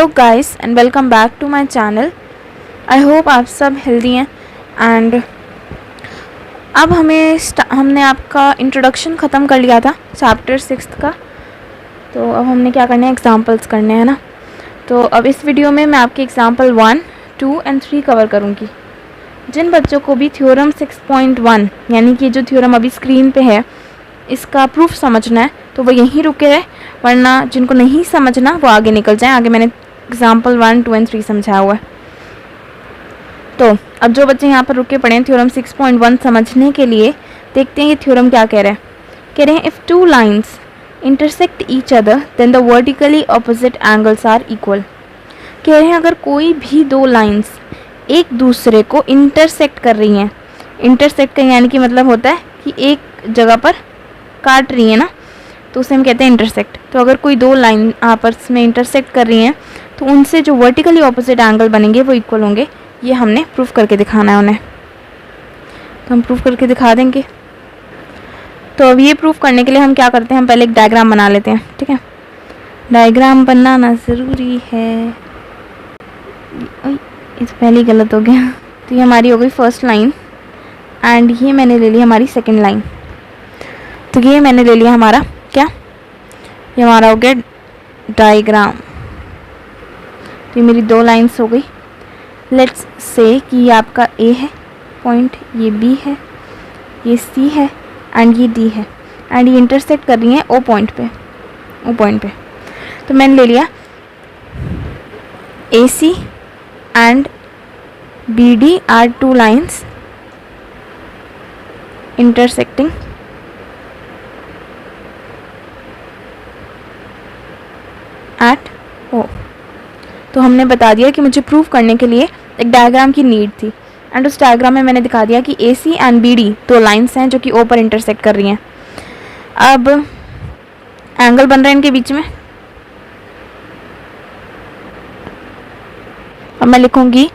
Hello guys and welcome back to my channel. I hope आप सब healthy हैं। And अब हमने आपका इंट्रोडक्शन ख़त्म कर लिया था चैप्टर 6 का। तो अब हमने क्या करना है, एग्जांपल्स करने हैं ना। तो अब इस वीडियो में मैं आपके एग्जांपल 1, 2 एंड 3 कवर करूँगी। जिन बच्चों को भी थ्योरम 6.1 यानी कि जो थ्योरम अभी स्क्रीन पे है इसका प्रूफ समझना है तो वो यहीं रुके रहे, वरना जिनको नहीं समझना वो आगे निकल जाएं। आगे मैंने एग्जाम्पल 1, 2 एंड 3 समझाया हुआ है। तो अब जो बच्चे यहाँ पर रुके पड़े हैं थ्योरम 6.1 समझने के लिए, देखते हैं ये थ्योरम क्या कह रहे हैं। कह रहे हैं if two lines intersect each other then the vertically opposite angles are equal. कह रहे हैं अगर कोई भी दो लाइन्स एक दूसरे को इंटरसेक्ट कर रही हैं, इंटरसेक्ट का यानी कि मतलब होता है कि एक जगह पर काट रही है ना, तो उसे हम कहते हैं इंटरसेक्ट। तो अगर कोई दो लाइन आपस में इंटरसेक्ट कर रही हैं तो उनसे जो वर्टिकली ऑपोजिट एंगल बनेंगे वो इक्वल होंगे। ये हमने प्रूफ करके दिखाना है उन्हें, तो हम प्रूफ करके दिखा देंगे। तो अब ये प्रूफ करने के लिए हम क्या करते हैं, हम पहले एक डायग्राम बना लेते हैं। ठीक है, डायग्राम बनाना ज़रूरी है। इस पहले गलत हो गया। तो ये हमारी हो गई फर्स्ट लाइन एंड ये मैंने ले ली हमारी सेकेंड लाइन। तो ये मैंने ले लिया हमारा क्या, ये हमारा हो गया डायग्राम। तो ये मेरी दो लाइंस हो गई। लेट्स से कि ये आपका ए है पॉइंट, ये बी है, ये सी है एंड ये डी है एंड ये इंटरसेक्ट कर रही हैं ओ पॉइंट पे। तो मैंने ले लिया A C and B D are two lines intersecting at O. तो हमने बता दिया कि मुझे प्रूफ करने के लिए एक डायग्राम की नीड थी एंड उस डायग्राम में मैंने दिखा दिया कि ए सी एंड बी डी दो लाइन्स हैं जो कि ओ पर इंटरसेक्ट कर रही हैं। अब एंगल बन रहा है इनके बीच में। अब मैं लिखूंगी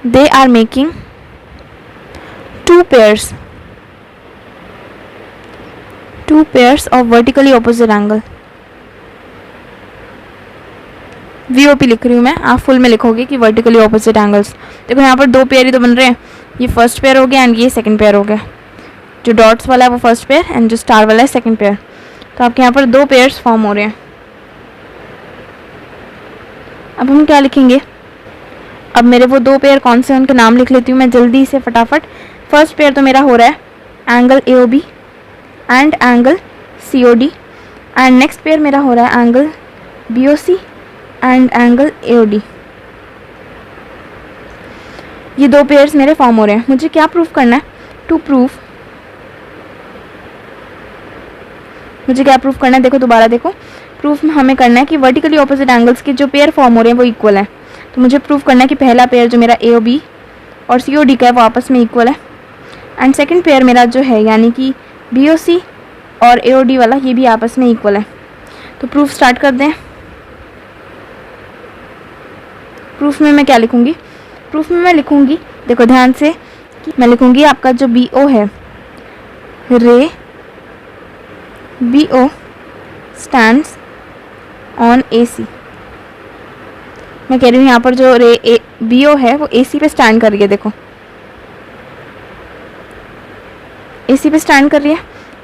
they are making two pairs of vertically opposite angle. VOP लिख रही हूँ मैं, आप फुल में लिखोगे कि वर्टिकली ऑपोजिट एंगल्स। देखो यहाँ पर दो पेयर ही तो बन रहे हैं, ये फर्स्ट पेयर हो गया एंड ये सेकंड पेयर हो गया। जो डॉट्स वाला है वो फर्स्ट पेयर एंड जो स्टार वाला है सेकंड पेयर। तो आपके यहाँ पर दो पेयर्स फॉर्म हो रहे हैं। अब हम क्या लिखेंगे, अब मेरे वो दो पेयर कौन से हैं उनके नाम लिख लेती हूँ मैं जल्दी से फटाफट। फर्स्ट पेयर तो मेरा हो रहा है angle AOB and angle COD and next pair मेरा हो रहा है angle BOC and angle AOD। ये दो पेयर्स मेरे फॉर्म हो रहे हैं। मुझे क्या प्रूफ करना है, मुझे क्या प्रूफ करना है, देखो दोबारा देखो। प्रूफ में हमें करना है कि वर्टिकली ऑपोजिट एंगल्स के जो पेयर फॉर्म हो रहे हैं वो इक्वल है। तो मुझे प्रूफ करना है कि पहला पेयर जो मेरा AOB और COD का है वो आपस में इक्वल है एंड सेकंड पेयर मेरा जो है यानी कि BOC और AOD वाला ये भी आपस में इक्वल है। तो प्रूफ स्टार्ट कर दें। प्रूफ में मैं क्या लिखूंगी, प्रूफ में मैं लिखूंगी, देखो ध्यान से, कि मैं लिखूंगी आपका जो BO है, रे BO स्टैंड्स ऑन AC। मैं कह रही हूँ यहाँ पर जो रे BO है वो AC पे स्टैंड कर रही है। देखो AC पे स्टैंड कर रही है,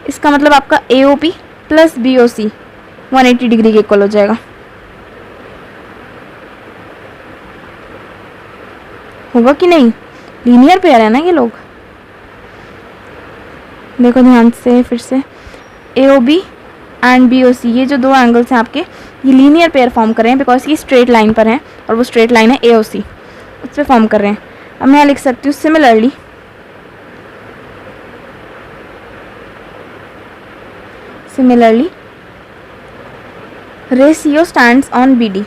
इसका मतलब आपका AOP प्लस BOC 180 डिग्री के इक्वल हो जाएगा। होगा कि नहीं, लीनियर पेयर है ना ये लोग। देखो ध्यान से फिर से, AOB एंड BOC ये जो दो एंगल्स हैं आपके ये लीनियर पेयर फॉर्म कर रहे हैं बिकॉज ये स्ट्रेट लाइन पर हैं और वो स्ट्रेट लाइन है AOC, उस पर फॉर्म कर रहे हैं। अब मैं लिख सकती हूँ सिमिलरली रे CO स्टैंड्स ऑन BD।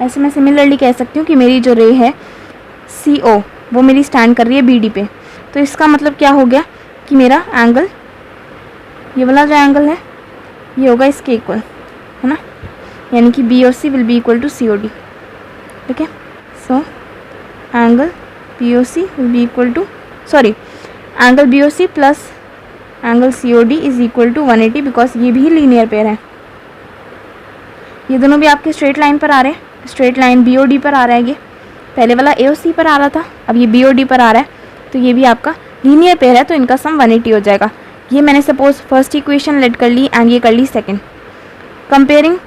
ऐसे मैं सिमिलरली कह सकती हूँ कि मेरी जो रे है CO वो मेरी स्टैंड कर रही है BD पे। तो इसका मतलब क्या हो गया कि मेरा एंगल, ये वाला जो एंगल है ये होगा इसके इक्वल, है ना, यानी कि BOC will be equal to COD। ठीक है, so angle BOC will be equal to, sorry, angle BOC plus angle COD is equal to 180 because ये भी लीनियर पेयर है। ये दोनों भी आपके स्ट्रेट लाइन पर आ रहे हैं, स्ट्रेट लाइन BOD पर आ रहा है। ये पहले वाला AOC पर आ रहा था, अब ये BOD पर आ रहा है, तो ये भी आपका लीनियर पेयर है, तो इनका सम 180 हो जाएगा। ये मैंने सपोज फर्स्ट इक्वेशन लेट कर ली एंड ये कर ली सेकंड। कंपेयरिंग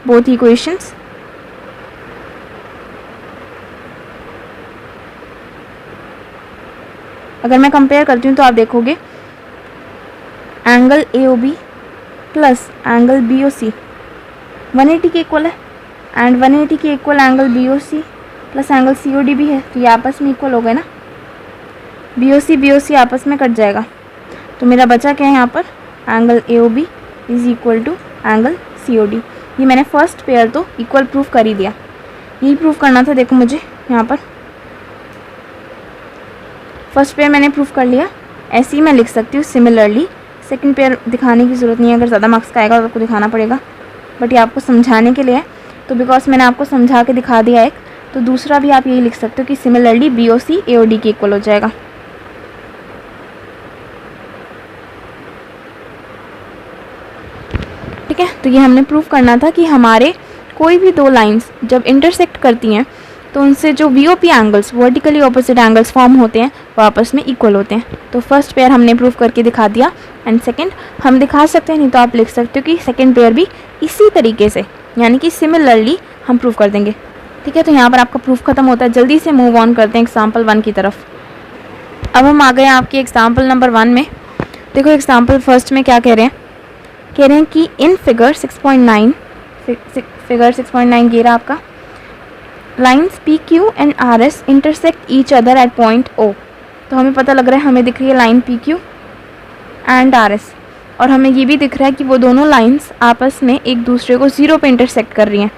बोथ इक्वेशंस, अगर मैं कंपेयर करती हूँ तो आप देखोगे angle AOB plus angle BOC 180 के इक्वल है एंड 180 के equal angle BOC plus angle COD भी है, तो ये आपस में इक्वल हो गए ना। BOC आपस में कट जाएगा, तो मेरा बचा क्या है यहाँ पर, angle AOB is equal to angle COD। ये मैंने फर्स्ट पेयर तो इक्वल प्रूफ कर ही दिया, यही प्रूफ करना था। देखो मुझे यहाँ पर फर्स्ट पेयर मैंने प्रूफ कर लिया, ऐसे ही मैं लिख सकती हूँ सिमिलरली। सेकंड पेयर दिखाने की ज़रूरत नहीं है, अगर ज़्यादा मार्क्स का आएगा तो आपको दिखाना पड़ेगा, बट ये आपको समझाने के लिए है। तो बिकॉज मैंने आपको समझा के दिखा दिया एक, तो दूसरा भी आप यही लिख सकते हो कि सिमिलरली BOC AOD के इक्वल हो जाएगा। ठीक है, तो ये हमने प्रूफ करना था कि हमारे कोई भी दो लाइंस जब इंटरसेक्ट करती हैं तो उनसे जो VOP angles, vertically opposite angles form होते हैं, वो आपस में इक्वल होते हैं। तो फर्स्ट पेयर हमने प्रूफ करके दिखा दिया एंड सेकंड हम दिखा सकते हैं, नहीं तो आप लिख सकते हो कि सेकंड पेयर भी इसी तरीके से, यानी कि सिमिलरली हम प्रूफ कर देंगे। ठीक है, तो यहाँ पर आपका प्रूफ खत्म होता है। जल्दी से मूव ऑन करते हैं एग्जाम्पल 1 की तरफ। अब हम आ गए आपके एग्जाम्पल नंबर 1 में। देखो एग्जाम्पल फर्स्ट में क्या कह रहे हैं कि इन फिगर 6.9 ये रहा आपका, lines PQ and RS intersect each other at point O। तो हमें पता लग रहा है, हमें दिख रही है लाइन PQ एंड RS, और हमें ये भी दिख रहा है कि वो दोनों लाइन्स आपस में एक दूसरे को 0 पे इंटरसेक्ट कर रही हैं।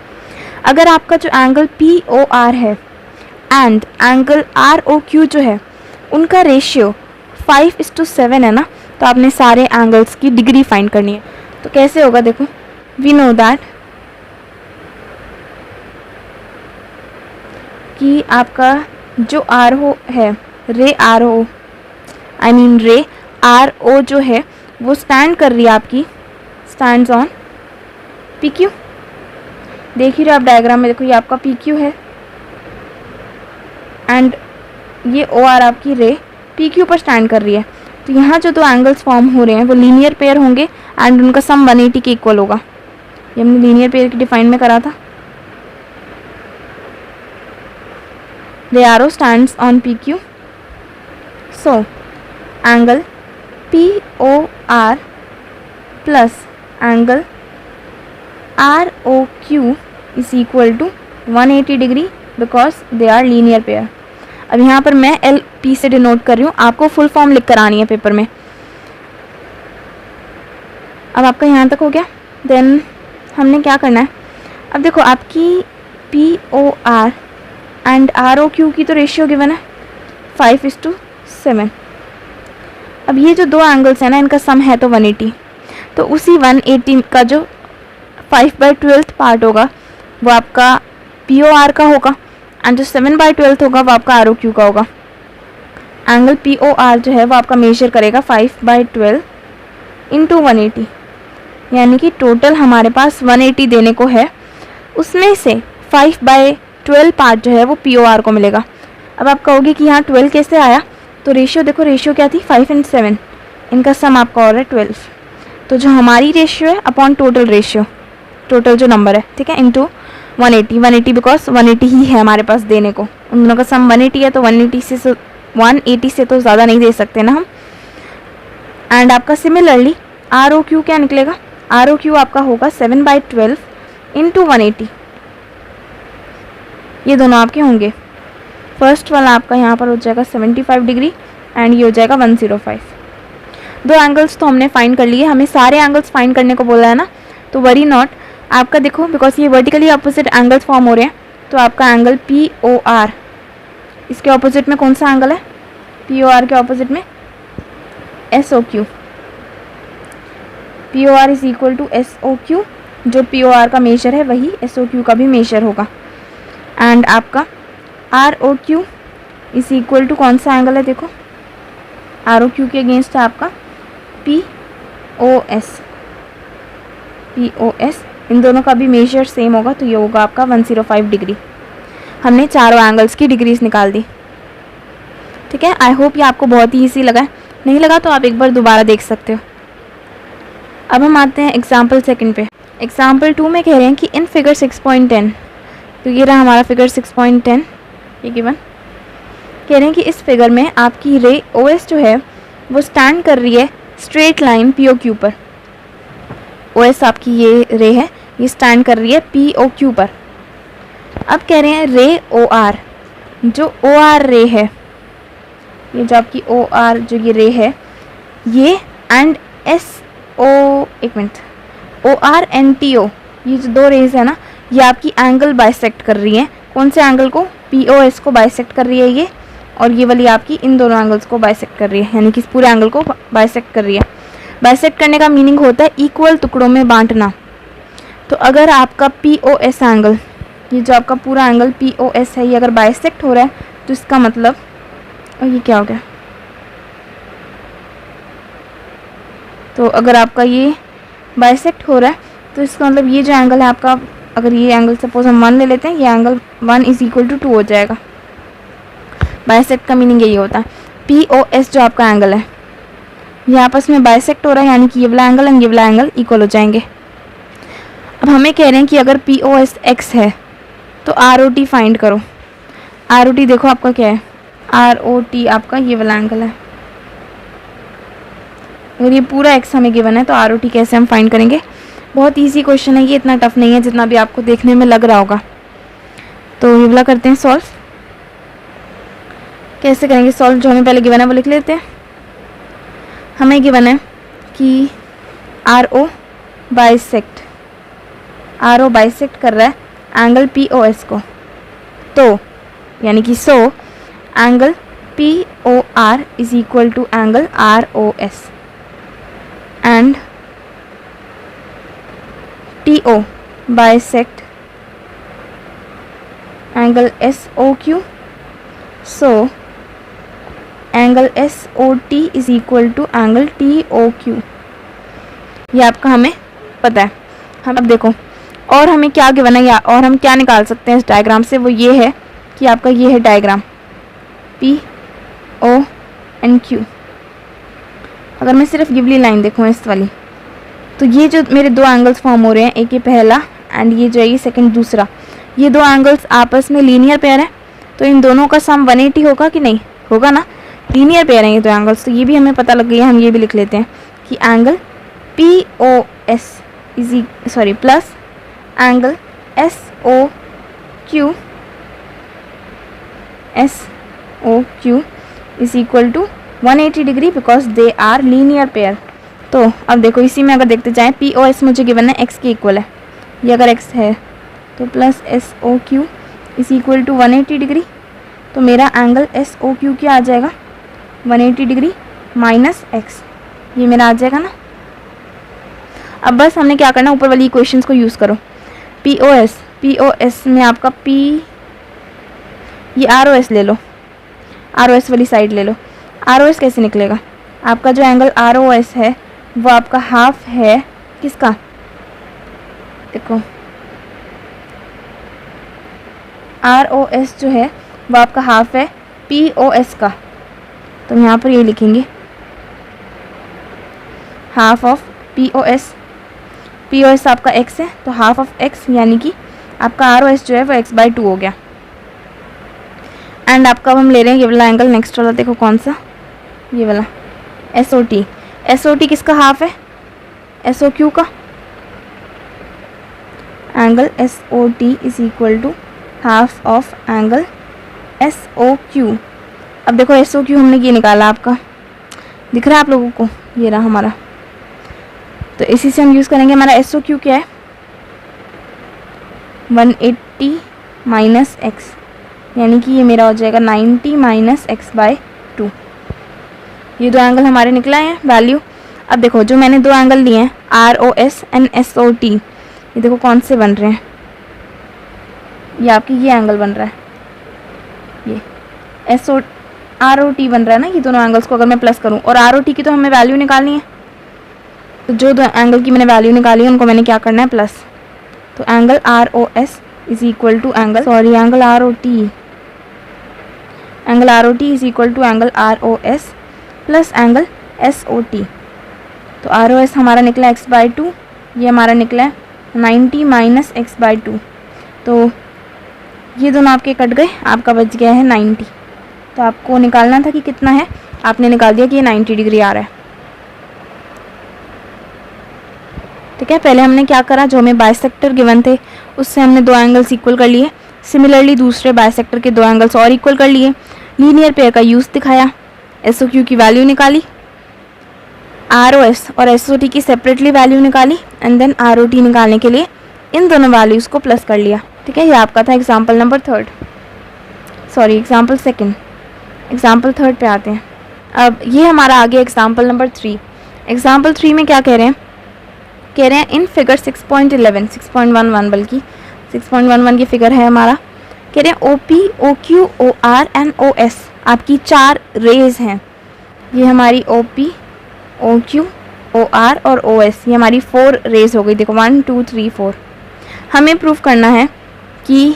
अगर आपका जो एंगल POR है एंड एंगल ROQ जो है उनका रेशियो 5:7 है ना, तो आपने सारे एंगल्स की डिग्री फाइंड करनी है। तो कैसे होगा, देखो वी नो दैट कि आपका जो RO है, रे RO जो है वो स्टैंड कर रही है आपकी, स्टैंड्स ऑन PQ। देख ही रहे आप डायग्राम में, देखो ये आपका PQ है एंड ये OR आपकी रे PQ पर स्टैंड कर रही है। तो यहाँ जो दो एंगल्स फॉर्म हो रहे हैं वो लीनियर पेयर होंगे एंड उनका सम 180 के इक्वल होगा। ये हमने लीनियर पेयर की डिफाइन में करा था। Ray RO stands on PQ, so angle POR plus angle ROQ is equal to 180 degree because they are linear pair. अब यहाँ पर मैं LP से डिनोट कर रही हूँ, आपको फुल फॉर्म लिख कर आनी है पेपर में। अब आपका यहाँ तक हो गया, देन हमने क्या करना है, अब देखो आपकी POR एंड ROQ की तो रेशियो गिवन है 5:7। अब ये जो दो एंगल्स हैं ना, इनका सम है तो 180, तो उसी 180 का जो 5/12 पार्ट होगा वो आपका POR का होगा एंड जो 7/12 होगा वो आपका ROQ का होगा। एंगल POR जो है वो आपका मेजर करेगा 5/12 इंटू 180, यानी कि टोटल हमारे पास 180 देने को है, उसमें से 5/12 पार्ट जो है वो POR को मिलेगा। अब आप कहोगे कि यहाँ 12 कैसे आया, तो रेशियो देखो, रेशियो क्या थी 5 और 7, इनका सम आपका और है 12। तो जो हमारी रेशियो है अपॉन टोटल रेशियो, टोटल जो नंबर है, ठीक है, इंटू 180 बिकॉज 180 ही है हमारे पास देने को, उन दोनों का सम 180 है, तो 180 से तो ज़्यादा नहीं दे सकते ना हम। एंड आपका सिमिलरली ROQ क्या निकलेगा, ROQ आपका होगा 7/12 इंटू 180, ये दोनों आपके होंगे। फर्स्ट वाला आपका यहाँ पर हो जाएगा 75 डिग्री एंड ये हो जाएगा 105। दो एंगल्स तो हमने फाइंड कर लिए, हमें सारे एंगल्स फाइंड करने को बोला है ना, तो वरी नॉट। आपका देखो बिकॉज ये वर्टिकली अपोजिट एंगल्स फॉर्म हो रहे हैं, तो आपका एंगल POR, इसके ऑपोजिट में कौन सा एंगल है, POR के ऑपोजिट में SOQ। POR is equal to SOQ, जो POR का मेजर है वही SOQ का भी मेजर होगा। एंड आपका ROQ इज इक्वल टू कौन सा एंगल है, देखो ROQ के अगेंस्ट है आपका POS, इन दोनों का भी मेजर सेम होगा, तो ये होगा आपका 105 डिग्री। हमने चारों एंगल्स की डिग्रीज निकाल दी। ठीक है, आई होप ये आपको बहुत ही ईजी लगा है। नहीं लगा तो आप एक बार दोबारा देख सकते हो। अब हम आते हैं एग्जाम्पल सेकंड पे। एग्जाम्पल 2 में कह रहे हैं कि इन फिगर 6.10, तो ये रहा हमारा फिगर 6.10, ये गिवन। कह रहे हैं कि इस फिगर में आपकी रे OS जो है वो स्टैंड कर रही है स्ट्रेट लाइन POQ पर। OS आपकी ये रे है, ये स्टैंड कर रही है POQ पर। अब कह रहे हैं रे OR, जो OR रे है, ये जो आपकी OR जो ये रे है, ये एंड OR एंड TO, ये जो दो रेज है ना, ये आपकी एंगल बाइसेक्ट कर रही है। कौन से एंगल को? POS को बाइसेक्ट कर रही है ये, और ये वाली आपकी इन दोनों एंगल्स को बाइसेक्ट कर रही है, यानी कि इस पूरे एंगल को बाइसेक्ट कर रही है। बाइसेक्ट करने का मीनिंग होता है इक्वल टुकड़ों में बांटना। तो अगर आपका POS एंगल, ये जो आपका पूरा एंगल POS है, ये अगर बाइसेक्ट हो रहा है तो इसका मतलब, और ये क्या हो गया, तो अगर आपका ये बाइसेक्ट हो रहा है तो इसका मतलब ये जो एंगल है आपका, अगर ये एंगल सपोज हम 1 ले लेते हैं, ये एंगल 1 = 2 हो जाएगा। बाइसेक्ट का मीनिंग यही होता है। POS जो आपका एंगल है, ये आपस में बाइसेक्ट हो रहा है, यानी कि ये वाला एंगल एंड ये वाला एंगल इक्वल हो जाएंगे। अब हमें कह रहे हैं कि अगर POS x है तो ROT फाइंड करो। ROT देखो आपका क्या है, ROT आपका ये वाला एंगल है। अगर ये पूरा x हमें गिवन है तो ROT कैसे हम फाइंड करेंगे? बहुत इजी क्वेश्चन है ये, इतना टफ नहीं है जितना भी आपको देखने में लग रहा होगा। तो ये वाला करते हैं सॉल्व। कैसे करेंगे सॉल्व? जो हमें पहले गिवन है वो लिख लेते हैं। हमें गिवन है कि RO बाइसेक्ट कर रहा है एंगल POS को, तो यानी कि angle POR is equal to angle ROS and TO bisect angle SOQ, so angle SOT is equal to angle TOQ। ये आपका हमें पता है। हम अब देखो और हमें क्या गिवन है, या और हम क्या निकाल सकते हैं इस डायग्राम से, वो ये है कि आपका ये है डायग्राम PO एंड Q। अगर मैं सिर्फ गिवली लाइन देखूँ इस वाली, तो ये जो मेरे दो एंगल्स फॉर्म हो रहे हैं, एक ये पहला एंड ये जो है ये सेकंड दूसरा, ये दो एंगल्स आपस में लीनियर पेयर है, तो इन दोनों का सम 180 होगा कि नहीं? होगा ना, लीनियर पेयर हैं ये दो एंगल्स। तो ये भी हमें पता लग गई है, हम ये भी लिख लेते हैं कि angle POS plus angle SOQ is equal to 180 degree because they are linear pair. तो अब देखो इसी में अगर देखते जाएं, POS मुझे गिवन है x के इक्वल है, ये अगर x है तो plus SOQ is equal to 180 degree. तो मेरा एंगल SOQ क्या आ जाएगा? 180 डिग्री माइनस x, ये मेरा आ जाएगा ना। अब बस हमने क्या करना, ऊपर वाली इक्वेशंस को यूज़ करो। POS में आपका ये ROS ले लो, ROS वाली साइड ले लो। ROS कैसे निकलेगा? आपका जो एंगल ROS है वो आपका हाफ है किसका? देखो ROS जो है वो आपका हाफ है POS का, तो यहाँ पर ये लिखेंगे हाफ ऑफ POS आपका x है, तो हाफ ऑफ x यानी कि आपका ROS जो है वो x/2 हो गया। एंड आपका अब हम ले रहे हैं ये वाला एंगल, नेक्स्ट वाला देखो कौन सा, ये वाला SOT किसका हाफ है? SOQ का। Angle SOT is equal to half of angle SOQ। अब देखो SOQ हमने ये निकाला, आपका दिख रहा है आप लोगों को, ये रहा हमारा। तो इसी से हम यूज़ करेंगे। हमारा SOQ क्या है? 180 माइनस x, यानी कि ये मेरा हो जाएगा 90 माइनस x/2। ये दो एंगल हमारे निकला है वैल्यू। अब देखो जो मैंने दो एंगल लिए हैं ROS एंड SOT, ये देखो कौन से बन रहे हैं, ये आपकी ये एंगल बन रहा है, ये ROT बन रहा है ना। ये दोनों एंगल्स को अगर मैं प्लस करूं, और ROT की तो हमें वैल्यू निकालनी है, तो जो दो एंगल की मैंने वैल्यू निकाली उनको मैंने क्या करना है प्लस। तो angle R O S is equal to angle R O T is equal to angle R O S plus angle S O T. तो आर ओ एस हमारा निकला x/2, ये हमारा निकला है 90 माइनस x/2। तो ये दोनों आपके कट गए, आपका बच गया है 90। तो आपको निकालना था कि कितना है, आपने निकाल दिया कि ये 90 डिग्री आ रहा है। ठीक है, पहले हमने क्या करा, जो हमें बाइसेक्टर गिवन थे उससे हमने दो एंगल्स इक्वल कर लिए। सिमिलरली दूसरे बाइसेक्टर के दो एंगल्स और इक्वल कर लिए। लीनियर पेयर का यूज़ दिखाया, SOQ की वैल्यू निकाली, ROS और SOT की सेपरेटली वैल्यू निकाली एंड देन ROT निकालने के लिए इन दोनों वैल्यूज़ को प्लस कर लिया। ठीक है, ये आपका था example number example second. Example third पे आते हैं। अब ये हमारा आ गया एग्जाम्पल नंबर 3। एग्जाम्पल 3 में क्या कह रहे हैं, इन फिगर 6.11 बल्कि 6.11 की फिगर है हमारा। कह रहे हैं OP, OQ, OR and OS आपकी 4 रेज हैं। ये हमारी OP, OQ, OR और OS, ये हमारी 4 रेज हो गई। देखो 1 2 3 4। हमें प्रूफ करना है कि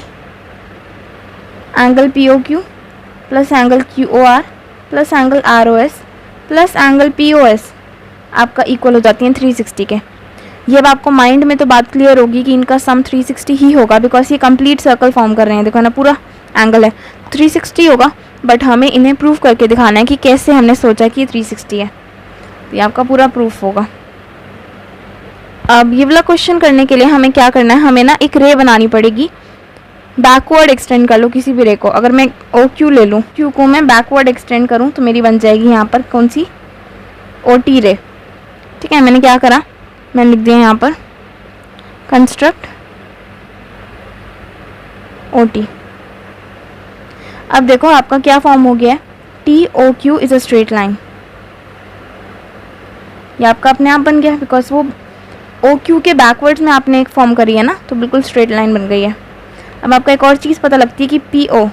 angle POQ plus angle QOR plus angle ROS plus angle POS आपका इक्वल हो जाती हैं 360 के। ये अब आपको माइंड में तो बात क्लियर होगी कि इनका सम 360 ही होगा, बिकॉज ये कंप्लीट सर्कल फॉर्म कर रहे हैं। देखो ना, पूरा एंगल है 360 होगा, बट हमें इन्हें प्रूफ करके दिखाना है कि कैसे हमने सोचा कि ये 360 है। तो ये आपका पूरा प्रूफ होगा। अब ये वाला क्वेश्चन करने के लिए हमें क्या करना है, हमें ना एक रे बनानी पड़ेगी। बैकवर्ड एक्सटेंड कर लो किसी भी रे को। अगर मैं OQ ले लूँ, Q को मैं बैकवर्ड एक्सटेंड करूँ तो मेरी बन जाएगी यहाँ पर कौन सी, OT रे। ठीक है, मैंने क्या करा, मैंने लिख दिया यहाँ पर कंस्ट्रक्ट OT। अब देखो आपका क्या फॉर्म हो गया है, TOQ is a straight line. ये आपका अपने आप बन गया बिकॉज वो OQ के बैकवर्ड्स में आपने एक फॉर्म करी है ना, तो बिल्कुल स्ट्रेट लाइन बन गई है। अब आपको एक और चीज़ पता लगती है कि PO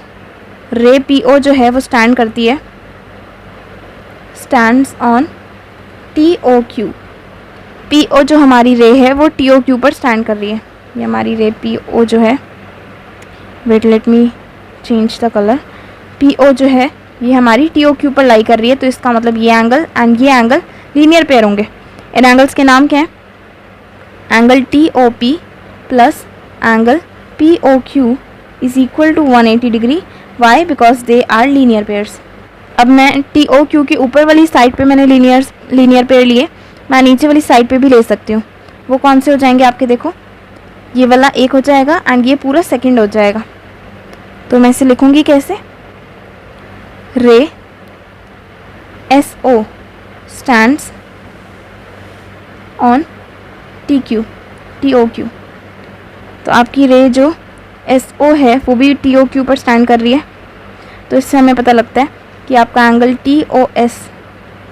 रे PO जो है वो स्टैंड करती है, स्टैंड्स ऑन TOQ। PO जो हमारी रे है वो TOQ पर स्टैंड कर रही है। ये हमारी रे PO जो है, wait let me change the colour. PO जो है ये हमारी TOQ पर लाई कर रही है, तो इसका मतलब ये एंगल एंड ये एंगल लीनियर पेयर होंगे। इन एंगल्स के नाम क्या है, angle TOP plus angle POQ is equal to 180 degree. Why, because they are linear pairs. अब मैं TOQ की ऊपर वाली साइड पे मैंने लीनियर पेयर लिए, मैं नीचे वाली साइड पे भी ले सकती हूँ। वो कौन से हो जाएंगे आपके, देखो ये वाला एक हो जाएगा एंड ये पूरा सेकंड हो जाएगा। तो मैं इसे लिखूँगी कैसे, रे SO स्टैंड्स ऑन TOQ। तो आपकी रे जो SO है वो भी TOQ पर स्टैंड कर रही है। तो इससे हमें पता लगता है कि आपका angle TOS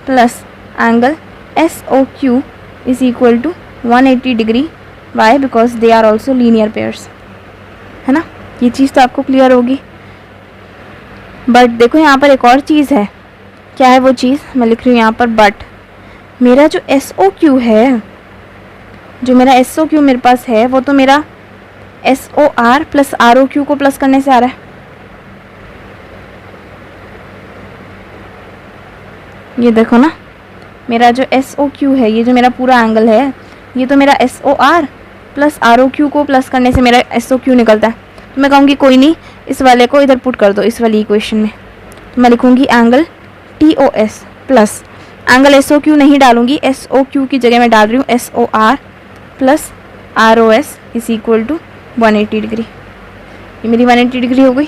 plus angle SOQ is equal to 180 degree. Why, because they are also linear pairs, है ना। ये चीज़ तो आपको क्लियर होगी। बट देखो यहाँ पर एक और चीज़ है। क्या है वो चीज़, मैं लिख रही हूँ यहाँ पर, बट मेरा जो SOQ है, जो मेरा SOQ मेरे पास है, वो तो मेरा SOR प्लस ROQ को प्लस करने से आ रहा है। ये देखो ना, मेरा जो SOQ है, ये जो मेरा पूरा एंगल है, ये तो मेरा SOR प्लस ROQ को प्लस करने से मेरा SOQ निकलता है। तो मैं कहूँगी कोई नहीं, इस वाले को इधर पुट कर दो इस वाली इक्वेशन में। तो मैं लिखूँगी angle TOS plus angle SOQ नहीं डालूँगी, SOQ की जगह मैं डाल रही हूँ SOR plus ROS is equal to 180 degree. ये मेरी 180 डिग्री हो गई।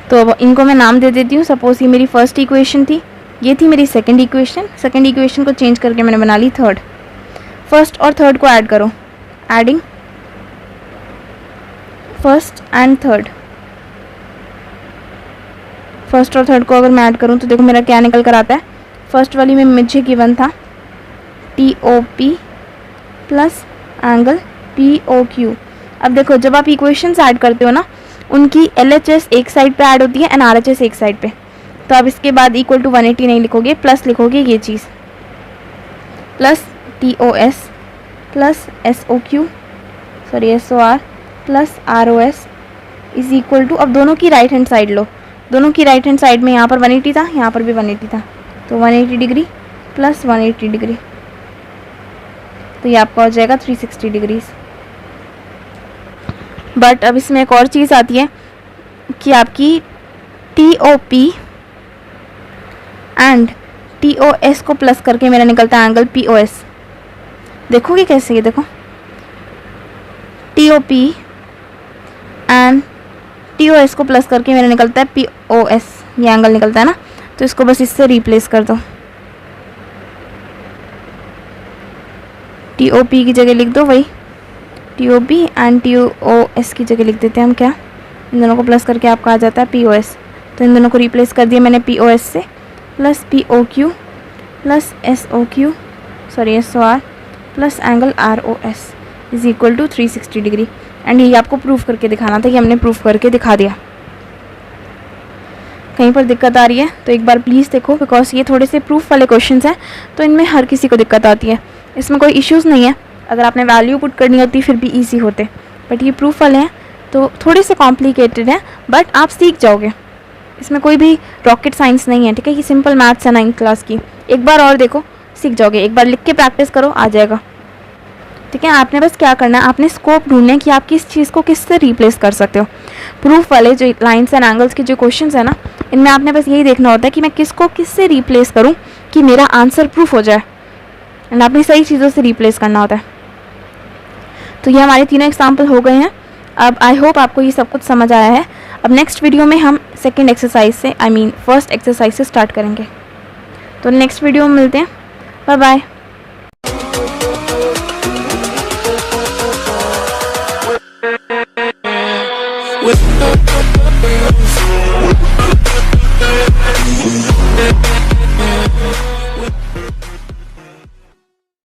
तो अब इनको मैं नाम दे देती हूँ। सपोज ये मेरी फर्स्ट इक्वेशन थी, ये थी मेरी सेकंड इक्वेशन को चेंज करके मैंने बना ली थर्ड। फर्स्ट और थर्ड को ऐड करो, adding first and third. First और थर्ड को अगर मैं ऐड करूँ तो देखो मेरा क्या निकल कर आता है। फर्स्ट वाली में मुझे गिवन था TOP प्लस एंगल POQ। अब देखो जब आप इक्वेशंस ऐड करते हो ना, उनकी LHS एक साइड पे ऐड होती है एंड RHS एक साइड पे। तो आप इसके बाद इक्वल टू 180 नहीं लिखोगे, प्लस लिखोगे ये चीज़, plus TOS plus SOQ sorry SOR plus ROS is equal to, अब दोनों की राइट हैंड साइड लो, दोनों की राइट हैंड साइड में यहाँ पर 180 था, यहाँ पर भी 180 था, तो 180 डिग्री प्लस 180 डिग्री, तो ये आपका हो जाएगा 360 डिग्रीज। बट अब इसमें एक और चीज़ आती है कि आपकी TOP एंड TOS को प्लस करके मेरा निकलता है एंगल POS। देखोगे कैसे, ये देखो TOP एंड TOS को प्लस करके मेरा निकलता है POS, ये एंगल निकलता है ना, तो इसको बस इससे रिप्लेस कर दो, TOP की जगह लिख दो वही TOP एंड TOS की जगह लिख देते हैं हम क्या, इन दोनों को प्लस करके आपका आ जाता है POS, तो इन दोनों को रिप्लेस कर दिया मैंने POS से, plus POQ plus SOQ sorry SOR plus angle ROS is equal to 360 degree. And ये आपको प्रूफ करके दिखाना था, कि हमने प्रूफ करके दिखा दिया। कहीं पर दिक्कत आ रही है तो एक बार प्लीज़ देखो, बिकॉज ये थोड़े से प्रूफ वाले क्वेश्चंस हैं, तो इनमें हर किसी को दिक्कत आती है, इसमें कोई इश्यूज़ नहीं है, अगर आपने वैल्यू पुट करनी होती फिर भी ईजी होते, बट ये प्रूफ वाले हैं तो थोड़े से कॉम्प्लिकेटेड हैं, बट आप सीख जाओगे, इसमें कोई भी रॉकेट साइंस नहीं है, ठीक है, ये सिंपल मैथ्स है 9th क्लास की, एक बार और देखो सीख जाओगे, एक बार लिख के प्रैक्टिस करो आ जाएगा, ठीक है। आपने बस क्या करना है, आपने स्कोप ढूंढना है कि आप किस चीज़ को किससे रिप्लेस कर सकते हो। प्रूफ वाले जो लाइन्स एंड एंगल्स के जो क्वेश्चंस है ना, इनमें आपने बस यही देखना होता है कि मैं किसको किससे रिप्लेस करूं कि मेरा आंसर प्रूफ हो जाए, एंड आपने सही चीज़ों से रिप्लेस करना होता है। तो ये हमारे तीनों एग्जाम्पल हो गए हैं। अब आई होप आपको ये सब कुछ समझ आया है। अब नेक्स्ट वीडियो में हम सेकेंड एक्सरसाइज से फर्स्ट एक्सरसाइज से स्टार्ट करेंगे। तो नेक्स्ट वीडियो में मिलते हैं, बाय बाय।